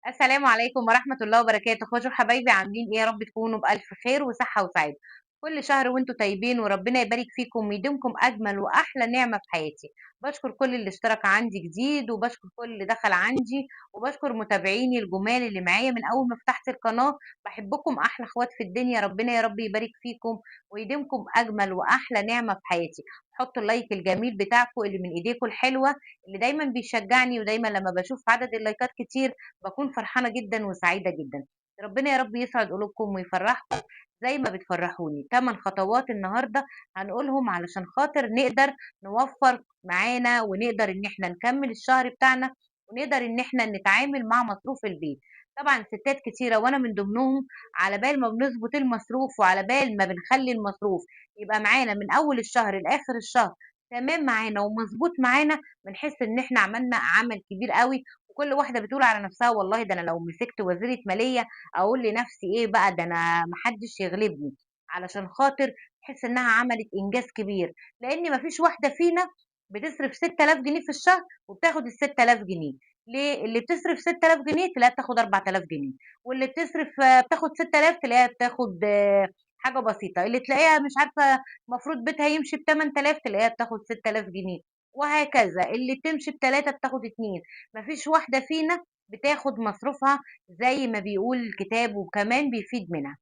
السلام عليكم ورحمة الله وبركاته. اخواتي وحبايبي عاملين ايه؟ يا رب تكونوا بألف خير وصحة وسعادة. كل شهر وانتم طيبين وربنا يبارك فيكم ويديمكم أجمل وأحلى نعمة في حياتي. بشكر كل اللي اشترك عندي جديد، وبشكر كل اللي دخل عندي، وبشكر متابعيني الجمال اللي معايا من أول ما فتحت القناة. بحبكم أحلى اخوات في الدنيا، ربنا يا رب يبارك فيكم ويديمكم أجمل وأحلى نعمة في حياتي. حطوا اللايك الجميل بتاعكم اللي من ايديكم الحلوة، اللي دايما بيشجعني، ودايما لما بشوف عدد اللايكات كتير باكون فرحانة جدًا وسعيدة جدًا. ربنا يا رب يسعد قلوبكم ويفرحكم زي ما بتفرحوني. 8 خطوات النهارده هنقولهم علشان خاطر نقدر نوفّر معانا، ونقدر إن إحنا نكمّل الشهر بتاعنا، ونقدر إن إحنا نتعامل مع مصروف البيت. طبعًا ستات كتيرة وأنا من ضمنهم، على بال ما بنضبط المصروف وعلى بال ما بنخلّي المصروف يبقى معانا من أول الشهر لآخر الشهر تمام معانا ومضبوط معانا، بنحس إن إحنا عملنا عمل كبير أوي. وكل واحدة بتقول على نفسها والله ده أنا لو مسكت وزيرة مالية أقول لنفسي إيه بقى، ده أنا ما حدش يغلبني، علشان خاطر تحس إنها عملت إنجاز كبير. لأن ما فيش واحدة فينا بتصرف 6000 جنيه في الشهر وبتاخد ال 6000 جنيه. ليه؟ اللي بتصرف 6000 جنيه تلاقيها بتاخد 4000 جنيه، واللي بتصرف بتاخد 6000 تلاقيها بتاخد حاجة بسيطة، اللي تلاقيها مش عارفة المفروض بيتها يمشي ب8000 تلاقيها بتاخد 6000 جنيه، وهكذا اللي بتمشي ب3 بتاخد 2. ما فيش واحدة فينا بتاخد مصروفها زي ما بيقول الكتاب وكمان بيفيد منها.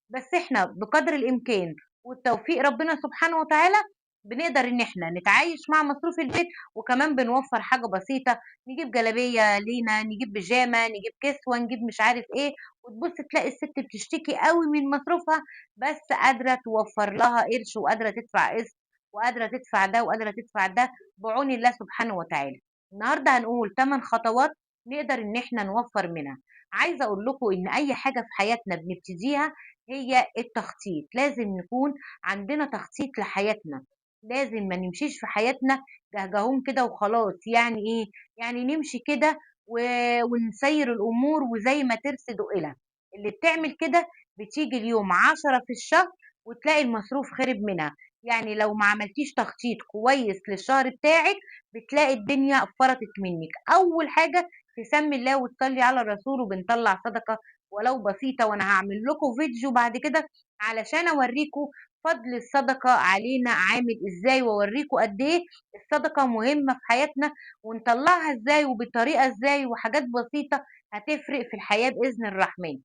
بس إحنا بقدر الإمكان وبتوفيق ربنا سبحانه وتعالى بنقدر إن إحنا نتعايش مع مصروف البيت، وكمان بنوفّر حاجة بسيطة، نجيب جلابية لينا، نجيب بيجامة، نجيب كسوة، نجيب مش عارف إيه، وتبُص تلاقي الست بتشتكي أوي من مصروفها، بس قادرة توفّر لها قرش وقادرة تدفع قسط وقادرة تدفع ده وقادرة تدفع ده بعون الله سبحانه وتعالى. النهارده هنقول 8 خطوات نقدر إن إحنا نوفّر منها. عايزة أقول لكم إن أي حاجة في حياتنا بنبتديها هي التخطيط. لازم نكون عندنا تخطيط لحياتنا، لازم ما نمشيش في حياتنا جهجهون كده وخلاص. يعني إيه؟ يعني نمشي كده و ونسيّر الأمور وزي ما ترسي دُقلها. اللي بتعمل كده بتيجي اليوم 10 في الشهر وتلاقي المصروف خرب منها. يعني لو ما عملتيش تخطيط كويس للشهر بتاعِك بتلاقي الدنيا فرطت منِّك. أول حاجة تسمّي الله وتصلّي على الرسول، وبنطلّع صدقة ولو بسيطة، وأنا هاعمل لكم فيديو بعد كده علشان أورّيكم فضل الصدقة علينا عامل إزاي، وأورّيكم قد إيه الصدقة مهمة في حياتنا، ونطلّعها إزاي وبطريقة إزاي، وحاجات بسيطة هتفرق في الحياة بإذن الرحمن.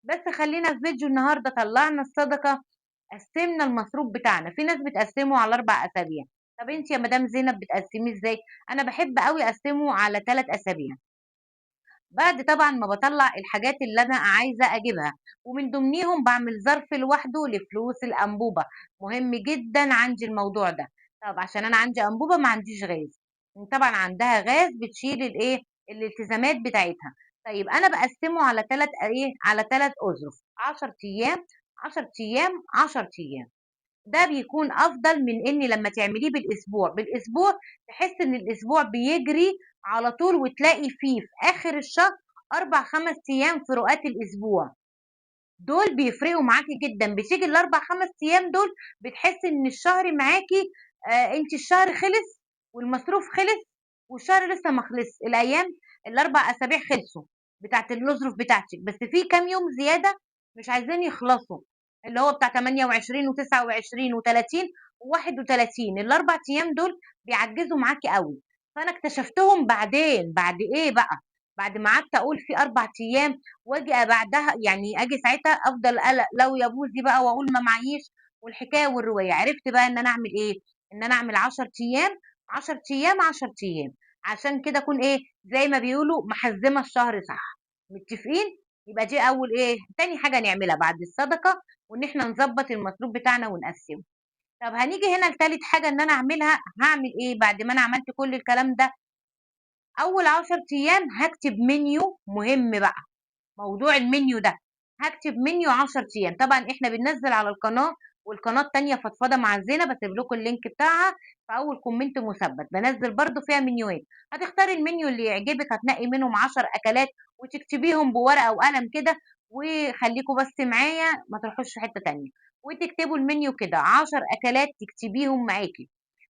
بس خلّينا في فيديو النهارده. طلّعنا الصدقة، قسّمنا المصروف بتاعنا. في ناس بتقسّمه على 4 أسابيع. طَب أنتِ يا مدام زينب بتقسّميه إزاي؟ أنا باحب أوي أقسّمه على 3 أسابيع. بعد طبعًا ما باطلّع الحاجات اللي أنا عايزة أجيبها، ومن ضمنيهم باعمل ظرف لوحده لفلوس الأنبوبة. مهم جدًا عندي الموضوع ده. طب عشان أنا عندي أنبوبة ما عنديش غاز، طبعًا عندها غاز بتشيل الإيه، الالتزامات بتاعتها. طيب أنا باقسّمه على 3 إيه، على 3 أُزرُف، 10 أيام، 10 أيام، 10 أيام. ده بيكون أفضل من إن لمّا تعمليه بالأسبوع. بالأسبوع تحسّي إن الأسبوع بيجري على طول، وتلاقي فيه في آخر الشهر 4، 5 أيام فروقات الأسبوع. دول بيفرقوا معاكِ جدًا. بتيجي ال4، 5 أيام دول بتحسّي إن الشهر معاكِ، أنتِ الشهر خلص والمصروف خلص والشهر لسه ما خلصش. الأيام ال4 أسابيع خلصوا بتاعة الأُزرُف بتاعتِك، بس في كام يوم زيادة مش عايزين يخلصوا، اللي هو بتاع 28 و29 و30 و31. ال4 أيام دول بيعجّزوا معاكِ أوي. فأنا اكتشفتهم بعدين، بعد إيه بقى، بعد ما قعدت أقول في 4 أيام، وآجي بعدها يعني آجي ساعتها أفضل قلق لو يا بوزي بقى وأقول ما معييش والحكاية والرواية. عرفت بقى إن أنا أعمل إيه، إن أنا أعمل 10 أيام، 10 أيام، 10 أيام، عشان كده أكون إيه، زي ما بيقولوا محزّمة الشهر صح. متفقين؟ يبقى دي أول إيه، تاني حاجة نعملها بعد الصدقة، وإن إحنا نضبّط المصروف بتاعنا ونقسّمه. طب هنيجي هنا لتالت حاجة إن أنا أعملها. هاعمل إيه بعد ما أنا عملت كل الكلام ده؟ أول 10 أيام هاكتب menu مهم بقى. موضوع المنيو ده، هاكتب منيو 10 أيام. طبعًا إحنا بننزّل على القناة، والقناة التانية فضفضة مع الزينب هاسيب لكم اللينك بتاعها في أول كومنت مثبت. بانزّل برضه فيها منيوهات. هتختاري المنيو اللي يعجبِك، هتنقي منهم 10 أكلات وتكتبيهم بورقة وقلم كده، وخليكم بس معايا ما تروحوش في حتة تانية، وتكتبوا المنيو كده 10 أكلات تكتبيهم معاكِ،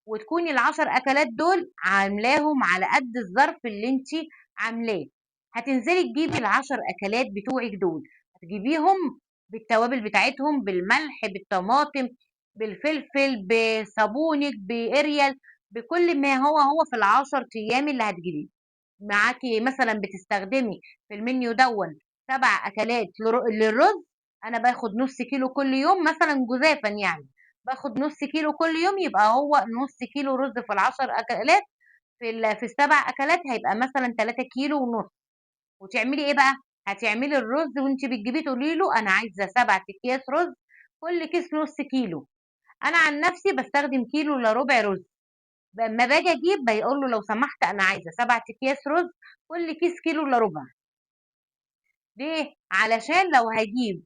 وتكوني ال10 أكلات دول عاملاهم على قد الظرف اللي أنتِ عاملاه. هتنزلي تجيبي ال10 أكلات بتوعِك دول، هتجيبيهم بالتوابل بتاعتهم، بالملح، بالطماطم، بالفلفل، بصابونِك، بإريال، بكل ما هو في ال10 أيام اللي هتجيبيه. معاكِ مثلًا بتستخدمي في المنيو دوًّا 7 أكلات للرز، أنا باخد نُص كيلو كل يوم مثلًا جزافًا يعني، باخد نُص كيلو كل يوم يبقى هو نُص كيلو رز في ال10 أكلات في ال7 أكلات هيبقى مثلًا 3 كيلو ونُص. وتعملي إيه بقى، هتعملي الرز وأنتِ بتجيبيه تقولي له أنا عايزة 7 أكياس رز، كل كيس نُص كيلو، أنا عن نفسي باستخدم كيلو إلا ربع رز، أمّا باجي أجيب باقول له لو سمحت أنا عايزة 7 أكياس رز، كل كيس كيلو إلا ربع. ليه؟ علشان لو هاجيب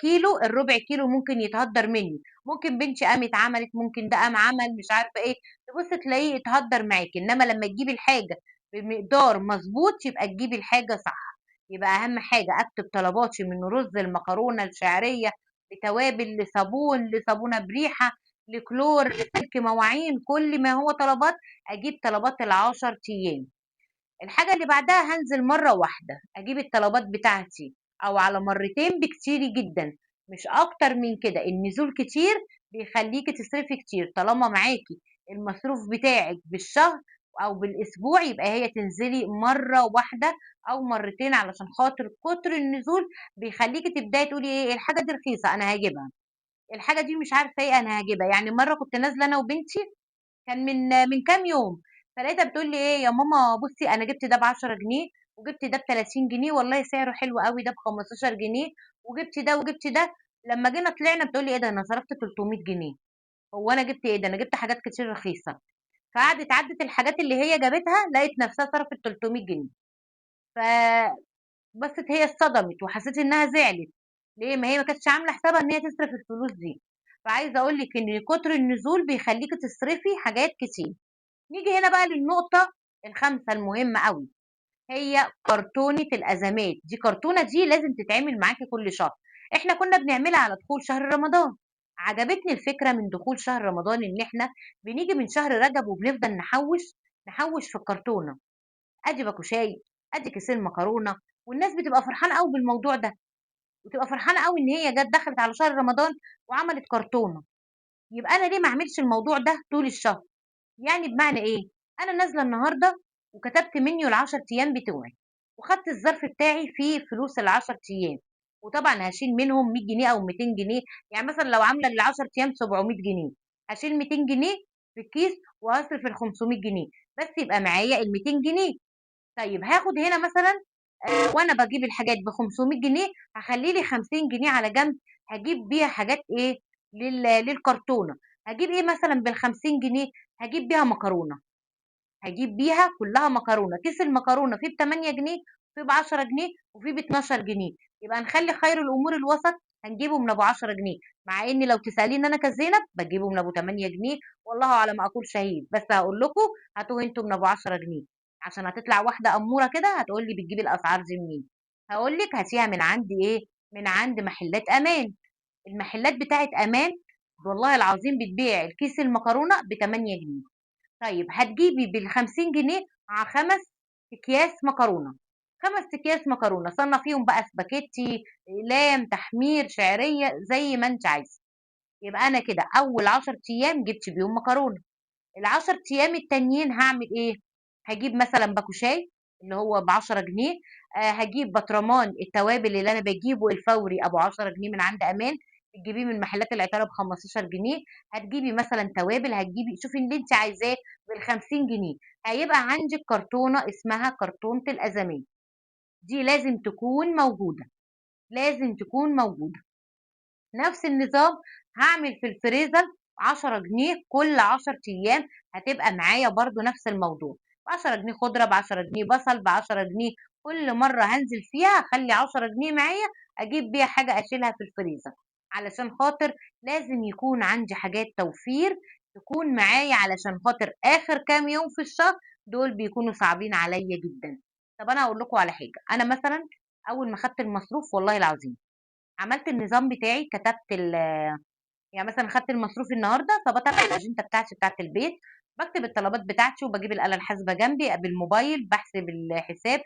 كيلو، الربع كيلو ممكن يتهدّر منّي، ممكن بنتي قامت عملت، ممكن ده قام عمل، مش عارفة إيه، تبُصّي تلاقيه اتهدّر معاكِ، إنّما لمّا تجيبي الحاجة بمقدار مضبوط يبقى تجيبي الحاجة صح، يبقى أهم حاجة أكتب طلباتي من رُز لمكرونة لشعرية لتوابل لصابون، لصابونة بريحة، لكلور، لسلك مواعين، كل ما هو طلبات، أجيب طلبات ال10 أيام. الحاجة اللي بعدها هانزل مرّة واحدة، أجيب الطلبات بتاعتي أو على مرّتين بكتير جدًا، مش أكتر من كده، النزول كتير بيخلّيكِ تصرفي كتير، طالما معاكِ المصروف بتاعِك بالشهر أو بالأسبوع يبقى هي تنزلي مرّة واحدة أو مرّتين علشان خاطر كتر النزول بيخلّيكِ تبدئي تقولي إيه الحاجة دي رخيصة أنا هاجيبها، الحاجة دي مش عارفة إيه أنا هاجيبها، يعني مرّة كنت نازلة أنا وبنتي كان من كام يوم، فلقيتها بتقول لي إيه: "يا ماما بُصّي أنا جِبت ده ب10 جنيه، وجِبت ده ب30 جنيه والله سعره حلو أوي ده ب15 جنيه، وجِبت ده وجِبت ده." لمّا جينا طلعنا بتقول لي: "إيه ده أنا صرفت 300 جنيه، هو أنا جِبت إيه ده أنا جِبت حاجات كتير رخيصة." فقعدت عدِّت الحاجات اللي هي جابتها لقيت نفسها صرفت 300 جنيه، فبصِّت هي اتصدمت وحسيت إنها زعلت، ليه؟ ما هي ما كانتش عاملة حسابها إن هي تصرف الفلوس دي، فعايزة أقول لِك إن كتر النزول بيخلّيكِ تصرفي حاجات كتير. نيجي هنا بقى للنقطة الخامسة المهمة أوي، هي كرتونة الأزمات، دي كرتونة دي لازم تتعمل معاكِ كل شهر، إحنا كنا بنعملها على دخول شهر رمضان، عجبتني الفكرة من دخول شهر رمضان إن إحنا بنيجي من شهر رجب وبنفضل نحوّش في الكرتونة، أدي باكو شاي، أدي كيسين مكرونة، والناس بتبقى فرحانة أوي بالموضوع ده، بتبقى فرحانة أوي إن هي جات دخلت على شهر رمضان وعملت كرتونة، يبقى أنا ليه ما أعملش الموضوع ده طول الشهر؟ يعني بمعنى إيه، أنا نازلة النهارده وكتبت menu ال10 أيام بتوعي، وخدت الظرف بتاعي فيه فلوس ال10 أيام، وطبعًا هاشيل منهم 100 جنيه أو 200 جنيه، يعني مثلًا لو عاملة ال10 أيام 700 جنيه، هاشيل 200 جنيه في الكيس وهاصرف ال500 جنيه، بس يبقى معايا ال200 جنيه. طيب هاخد هنا مثلًا وأنا باجيب الحاجات ب500 جنيه هاخلّي لي 50 جنيه على جنب، هاجيب بيها حاجات إيه، للكرتونة، هاجيب إيه مثلًا بال50 جنيه، هاجيب بيها مكرونة، هاجيب بيها كلّها مكرونة، كيس المكرونة فيه ب8 جنيه، وفيه ب10 جنيه، وفيه ب12 جنيه، يبقى نخلّي خير الأمور الوسط، هنجيبه من أبو 10 جنيه، مع إن لو تسأليني أنا كزينب باجيبه من أبو 8 جنيه، والله على ما أقول شهيد، بس هاقول لكم هاتوه أنتم من أبو 10 جنيه، عشان هتطلع واحدة أمورة كده هتقول لي بتجيبي الأسعار دي منين، هاقول لِك هاتيها من عند إيه، من عند محلات أمان، المحلات بتاعة أمان والله العظيم بتبيع الكيس المكرونة ب8 جنيه. طيب هتجيبي بال50 جنيه 5 أكياس مكرونة، 5 أكياس مكرونة صنّفيهم بقى سباكيتي، أقلام، تحمير، شعرية، زي ما أنتِ عايزة. يبقى أنا كده أول 10 أيام جبت بيهم مكرونة، ال10 أيام التانيين هاعمل إيه، هاجيب مثلًا باكو شاي اللي هو ب10 جنيه، هاجيب برطمان التوابل اللي أنا باجيبه الفوري أبو 10 جنيه من عند أمان، بتجيبيه من محلات العطارة ب15 جنيه، هتجيبي مثلًا توابل، هتجيبي شوفي اللي أنتِ عايزاه بال50 جنيه، هيبقى عندِك كرتونة اسمها كرتونة الأزمات، دي لازم تكون موجودة، لازم تكون موجودة. نفس النظام هاعمل في الفريزر 10 جنيه كل 10 أيام هتبقى معايا برضه نفس الموضوع، ب10 جنيه خضرة، ب10 جنيه بصل، ب10 جنيه كل مرة هانزل فيها أخلّي 10 جنيه معايا أجيب بيها حاجة أشيلها في الفريزر، علشان خاطر لازم يكون عندي حاجات توفير تكون معايا علشان خاطر آخر كام يوم في الشهر دول بيكونوا صعبين عليّا جدًا. طب أنا هاقول لكم على حاجة، أنا مثلًا أول ما خدت المصروف والله العظيم عملت النظام بتاعي كتبت يعني مثلًا خدت المصروف النهارده، فباتابع الأجندة بتاعتي بتاعة البيت، باكتب الطلبات بتاعتي وباجيب الآلة الحاسبة جنبي بالموبايل، باحسب الحساب،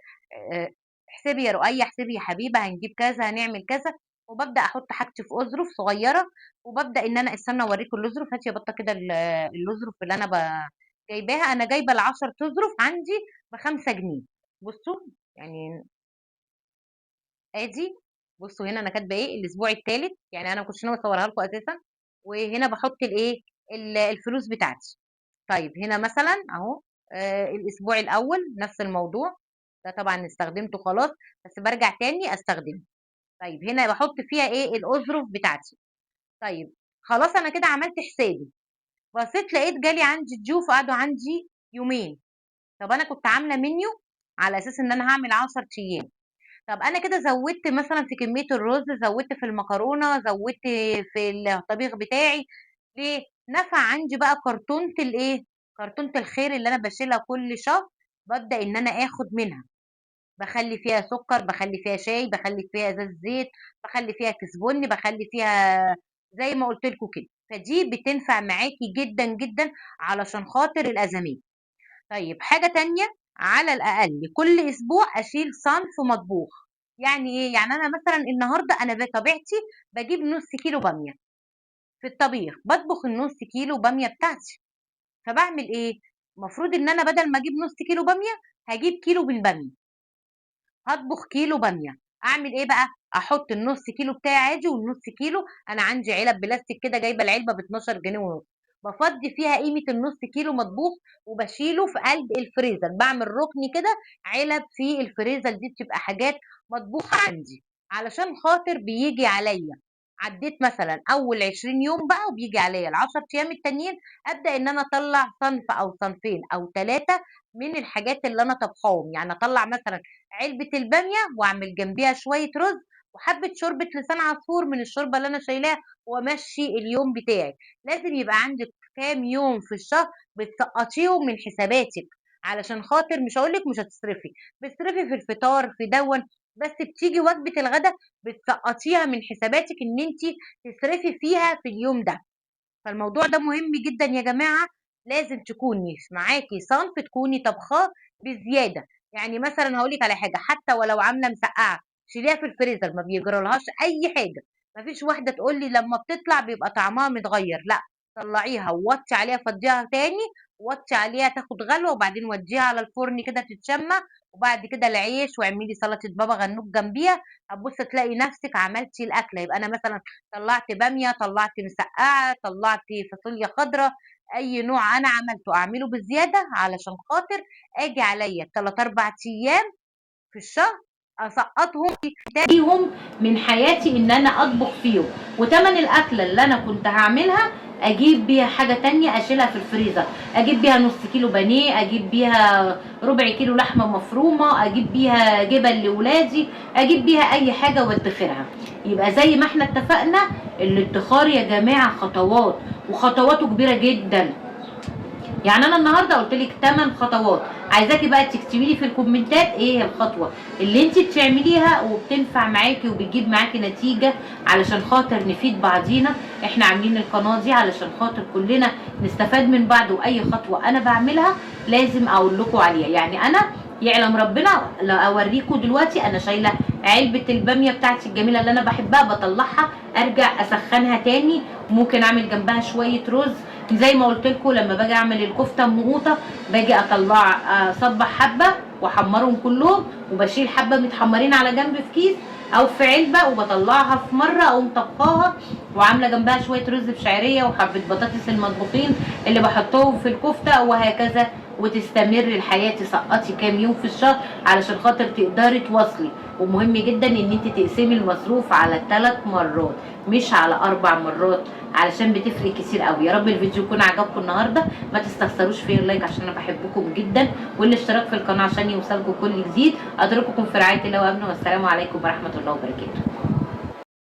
احسبي يا رؤية، احسبي يا حبيبة، هنجيب كذا، هنعمل كذا، وببدأ أحط حاجتي في أظرف صغيرة، وببدأ إن أنا استنى أوريكم الأظرف. هاتي يا بطة كده الأظرف اللي أنا جايباها. أنا جايبة ال10 أظرف عندي ب5 جنيه. بصوا يعني ادي، بصوا هنا انا كاتبه ايه الاسبوع الثالث، يعني انا ما كنتش ناويه اصورها لكم اساسا. وهنا بحط الايه الفلوس بتاعتي. طيب هنا مثلا اهو الاسبوع الاول نفس الموضوع. ده طبعا استخدمته خلاص، بس برجع تاني استخدمه. طيب هنا بحط فيها ايه الاظرف بتاعتي. طيب خلاص انا كده عملت حسابي. بصيت لقيت جالي عندي ضيوف قعدوا عندي يومين. طب انا كنت عامله منيو على اساس ان انا هعمل 10 ايام. طب انا كده زودت مثلا في كميه الرز، زودت في المكرونه، زودت في الطبيخ بتاعي. ليه؟ نفع عندي بقى كرتونه الايه، كرتونه الخير اللي انا بشيلها كل شهر. ببدا ان انا اخد منها، بخلي فيها سكر، بخلي فيها شاي، بخلي فيها ازاز زيت، بخلي فيها كيس بن، بخلي فيها زي ما قلت لكم كده. فدي بتنفع معاكي جدا جدا علشان خاطر الازمات. طيب حاجة تانية، على الأقل كل أسبوع أشيل صنف مطبوخ. يعني إيه؟ يعني أنا مثلا النهاردة أنا بطبيعتي بجيب نص كيلو بامية في الطبيخ، بطبخ النص كيلو بامية بتاعتي. فبعمل إيه؟ المفروض إن أنا بدل ما أجيب نص كيلو بامية هجيب كيلو من بامية، هطبخ كيلو بامية. أعمل إيه بقى؟ أحط النص كيلو بتاعي عادي، والنص كيلو أنا عندي علب بلاستيك كده، جايبة العلبة ب 12 جنيه ونص. بفضي فيها قيمة النص كيلو مطبوخ، وبشيله في قلب الفريزر، بعمل ركن كده علب في الفريزر. دي بتبقى حاجات مطبوخة عندي علشان خاطر بيجي عليا. عديت مثلا أول 20 يوم بقى وبيجي عليا ال10 أيام التانيين، أبدأ إن أنا أطلع صنف أو صنفين أو 3 من الحاجات اللي أنا طبخاهم. يعني أطلع مثلا علبة البامية واعمل جنبيها شوية رز وحبة شوربة لسان عصفور من الشوربة اللي انا شايلاها، وامشي اليوم بتاعي. لازم يبقى عندك كام يوم في الشهر بتسقطيهم من حساباتك، علشان خاطر مش هقولك مش هتصرفي، بتصرفي في الفطار في دون، بس بتيجي وجبة الغداء بتسقطيها من حساباتك ان انت تصرفي فيها في اليوم ده. فالموضوع ده مهم جدًا يا جماعة. لازم تكوني معاكِ صنف تكوني طابخاه بزيادة. يعني مثلًا هاقول لِك على حاجة، حتى ولو عاملة مسقعة شيليها في الفريزر ما بيجرالهاش أي حاجة. ما فيش واحدة تقول لي لمّا بتطلع بيبقى طعمها متغيّر، لأ، طلّعيها ووطّي عليها فضّيها تاني، ووطّي عليها تاخد غلوة، وبعدين ودّيها على الفرن كده تتشمّع، وبعد كده العيش واعملي سلطة بابا غنوج جنبيها. هتبُصّي تلاقي نفسِك عملتِ الأكلة. يبقى أنا مثلًا طلعت باميه، طلعت مسقعه، طلعت فاصوليا خضراء، اي نوع انا عملته اعمله بزياده علشان خاطر اجي عليا 3 4 ايام في الشهر اسقطهم فيهم من حياتي ان انا اطبخ فيهم. وتمن الاكله اللي انا كنت هعملها اجيب بيها حاجه تانية اشيلها في الفريزر، اجيب بيها نص كيلو بانيه، اجيب بيها ربع كيلو لحمه مفرومه، اجيب بيها جبن لاولادي، اجيب بيها اي حاجه وادخرها. يبقى زي ما احنا اتفقنا، الادخار يا جماعه خطوات، وخطواته كبيره جدا. يعني انا النهارده قلت لك 8 خطوات، عايزاكي بقى تكتبي لي في الكومنتات ايه هي الخطوه اللي انت بتعمليها وبتنفع معاكي وبتجيب معاكي نتيجه، علشان خاطر نفيد بعضينا. احنا عاملين القناه دي علشان خاطر كلنا نستفاد من بعض، واي خطوه انا بعملها لازم اقول لكم عليها. يعني انا يعلم ربنا لو اوريكم دلوقتي انا شايله علبه الباميه بتاعتي الجميله اللي انا بحبها، بطلعها ارجع اسخنها تاني، ممكن اعمل جنبها شويه رز. زي ما قلت لكم لما باجي اعمل الكفته ام قوطه، باجي اطلع اصبح حبه واحمرهم كلهم، وبشيل حبه متحمرين على جنب في كيس او في علبه، وبطلعها في مره اقوم طبخاها وعامله جنبها شويه رز بشعريه وحبه بطاطس المطبوخين اللي بحطهم في الكفته، وهكذا. وتستمر الحياه، تسقطي كام يوم في الشهر علشان خاطر تقدري تواصلي. ومهم جدا ان انت تقسمي المصروف على 3 مرات مش على 4 مرات، علشان بتفرق كتير قوي. يا رب الفيديو يكون عجبكم النهارده، ما تستخسروش فيه اللايك عشان انا بحبكم جدا، والاشتراك في القناه عشان يوصلكم كل جديد. اترككم في رعايه الله وامنه، والسلام عليكم ورحمه الله وبركاته.